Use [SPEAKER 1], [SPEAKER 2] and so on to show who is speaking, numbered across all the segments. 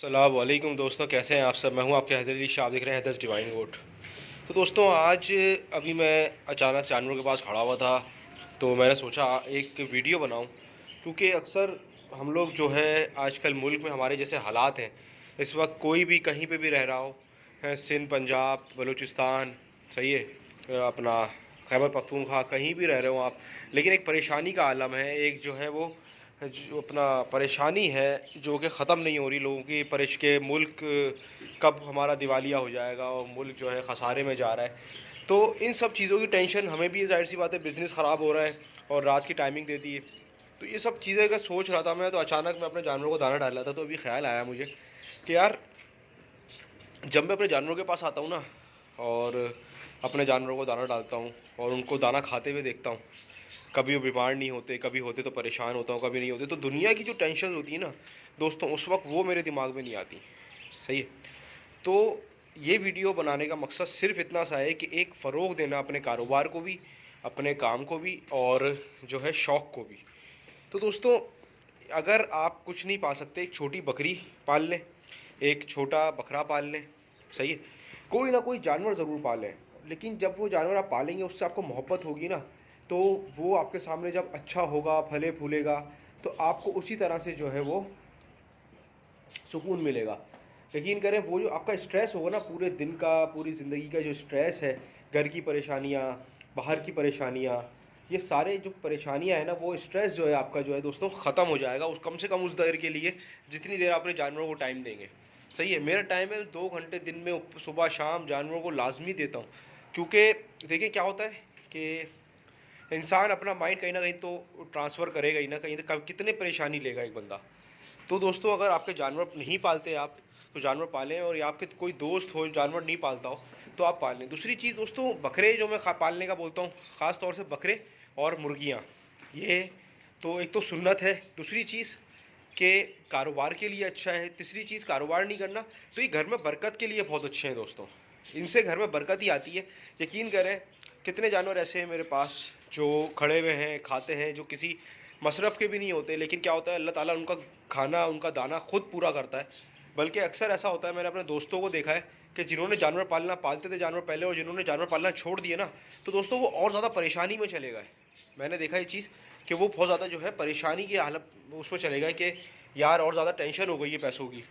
[SPEAKER 1] अस्सलाम वालेकुम दोस्तों, कैसे हैं आप सब। मैं हूं आपके हैदर अली शाह, देख रहे हैं हैदर्स डिवाइन गोट। तो दोस्तों आज अभी मैं अचानक जानवरों के पास खड़ा हुआ था, तो मैंने सोचा एक वीडियो बनाऊं, क्योंकि अक्सर हम लोग जो है आजकल मुल्क में हमारे जैसे हालात हैं। इस वक्त कोई भी कहीं पे भी रह रहा हो, सिंध, पंजाब, बलूचिस्तान, सही है, अपना खैबर पख्तूनख्वा, कहीं भी रह रहे हो आप, लेकिन एक परेशानी का आलम है। एक जो है वो जो अपना परेशानी है जो कि ख़त्म नहीं हो रही लोगों की, परिश के मुल्क कब हमारा दिवालिया हो जाएगा और मुल्क जो है ख़सारे में जा रहा है। तो इन सब चीज़ों की टेंशन हमें भी, ज़ाहिर सी बात है, बिज़नेस ख़राब हो रहा है और रात की टाइमिंग दे दी है। तो ये सब चीज़ें का सोच रहा था मैं, तो अचानक मैं अपने जानवरों को दाना डाल रहा था, तो अभी ख्याल आया मुझे कि यार, जब मैं अपने जानवरों के पास आता हूँ ना और अपने जानवरों को दाना डालता हूँ और उनको दाना खाते हुए देखता हूँ, कभी वो बीमार नहीं होते, कभी होते तो परेशान होता हूँ, कभी नहीं होते, तो दुनिया की जो टेंशन होती है ना दोस्तों, उस वक्त वो मेरे दिमाग में नहीं आती। सही है। तो ये वीडियो बनाने का मकसद सिर्फ इतना सा है कि एक फ़रोग़ देना अपने कारोबार को भी, अपने काम को भी, और जो है शौक़ को भी। तो दोस्तों, अगर आप कुछ नहीं पा सकते, एक छोटी बकरी पाल लें, एक छोटा बकरा पाल लें, सही है, कोई ना कोई जानवर ज़रूर पालें। लेकिन जब वो जानवर आप पालेंगे, उससे आपको मोहब्बत होगी ना, तो वो आपके सामने जब अच्छा होगा, फले फूलेगा, तो आपको उसी तरह से जो है वो सुकून मिलेगा। यकीन करें, वो जो आपका स्ट्रेस होगा ना पूरे दिन का, पूरी ज़िंदगी का जो स्ट्रेस है, घर की परेशानियाँ, बाहर की परेशानियाँ, ये सारे जो परेशानियाँ हैं ना, वो स्ट्रेस जो है आपका जो है दोस्तों ख़त्म हो जाएगा, उस कम से कम उस देर के लिए जितनी देर आप अपने जानवरों को टाइम देंगे। सही है। मेरा टाइम है 2 घंटे दिन में, सुबह शाम जानवरों को लाज़मी देता हूँ। क्योंकि देखिए क्या होता है कि इंसान अपना माइंड कहीं न कहीं तो ट्रांसफ़र करेगा ही ना, कहीं न कितने परेशानी लेगा एक बंदा। तो दोस्तों, अगर आपके जानवर नहीं पालते आप, तो जानवर पालें, और या आपके कोई दोस्त हो जानवर नहीं पालता हो, तो आप पालें। दूसरी चीज़ दोस्तों, बकरे जो मैं पालने का बोलता हूँ, ख़ास तौर से बकरे और मुर्गियाँ, ये तो एक तो सुन्नत है। दूसरी चीज़ कि कारोबार के लिए अच्छा है। तीसरी चीज़, कारोबार नहीं करना तो ये घर में बरकत के लिए बहुत अच्छे हैं दोस्तों। इनसे घर में बरकत ही आती है। यकीन करें, कितने जानवर ऐसे हैं मेरे पास जो खड़े हुए हैं, खाते हैं, जो किसी मसरफ़ के भी नहीं होते, लेकिन क्या होता है, अल्लाह ताला उनका खाना, उनका दाना खुद पूरा करता है। बल्कि अक्सर ऐसा होता है, मैंने अपने दोस्तों को देखा है कि जिन्होंने जानवर पालना पालते थे जानवर पहले, और जिन्होंने जानवर पालना छोड़ दिया ना, तो दोस्तों वो और ज़्यादा परेशानी में चले गए। मैंने देखा ये चीज़ कि वो बहुत ज़्यादा जो है परेशानी की हालत उसमें चले गए कि यार और ज़्यादा टेंशन हो गई है पैसों की।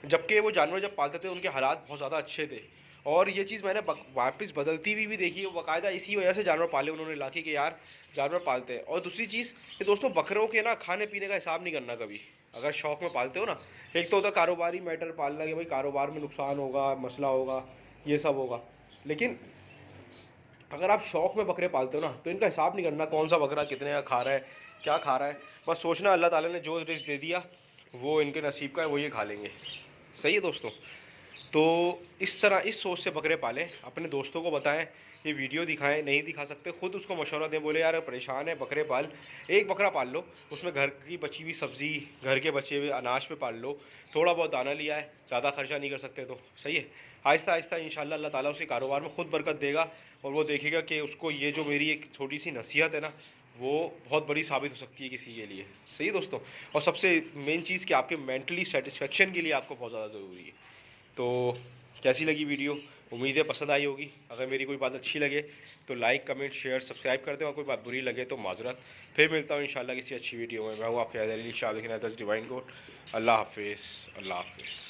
[SPEAKER 1] जबकि वो जानवर जब पालते थे उनके हालात बहुत ज़्यादा अच्छे थे। और ये चीज़ मैंने वापस बदलती हुई भी देखी है। बाकायदा इसी वजह से जानवर पाले उन्होंने, लाके कि यार जानवर पालते हैं। और दूसरी चीज़ कि दोस्तों, बकरों के ना खाने पीने का हिसाब नहीं करना कभी, अगर शौक़ में पालते हो ना। एक तो होता है कारोबारी मैटर पालना, कि भाई कारोबार में नुकसान होगा, मसला होगा, ये सब होगा। लेकिन अगर आप शौक़ में बकरे पालते हो ना, तो इनका हिसाब नहीं करना कौन सा बकरा कितने का खा रहा है, क्या खा रहा है। बस सोचना अल्लाह ताला ने जो रिज़्क़ दे दिया वो इनके नसीब का है, वो ये खा लेंगे। सही है दोस्तों। तो इस तरह, इस सोच से बकरे पालें। अपने दोस्तों को बताएं, ये वीडियो दिखाएं, नहीं दिखा सकते ख़ुद उसको मशवरा दें, बोले यार परेशान है, बकरे पाल, एक बकरा पाल लो, उसमें घर की बची हुई सब्ज़ी, घर के बचे हुए अनाज पे पाल लो, थोड़ा बहुत दाना लिया है, ज़्यादा खर्चा नहीं कर सकते तो सही है। आहिस्ता आहिस्ता इंशाल्लाह अल्लाह ताला उसके कारोबार में ख़ुद बरकत देगा, और वो देखेगा कि उसको ये जो मेरी एक छोटी सी नसीहत है ना, वो बहुत बड़ी साबित हो सकती है किसी के लिए। सही है दोस्तों। और सबसे मेन चीज़ कि आपके मेंटली सेटिस्फेक्शन के लिए आपको बहुत ज़्यादा ज़रूरी है। तो कैसी लगी वीडियो, उम्मीद है पसंद आई होगी। अगर मेरी कोई बात अच्छी लगे तो लाइक, कमेंट, शेयर, सब्सक्राइब कर दें, और कोई बात बुरी लगे तो माजरत। फिर मिलता हूँ इंशाल्लाह किसी अच्छी वीडियो में। मैं हूँ आपके हैदर अली शाह, डिवाइन कोड। अल्लाह हाफिज़, अल्लाह हाफिज़।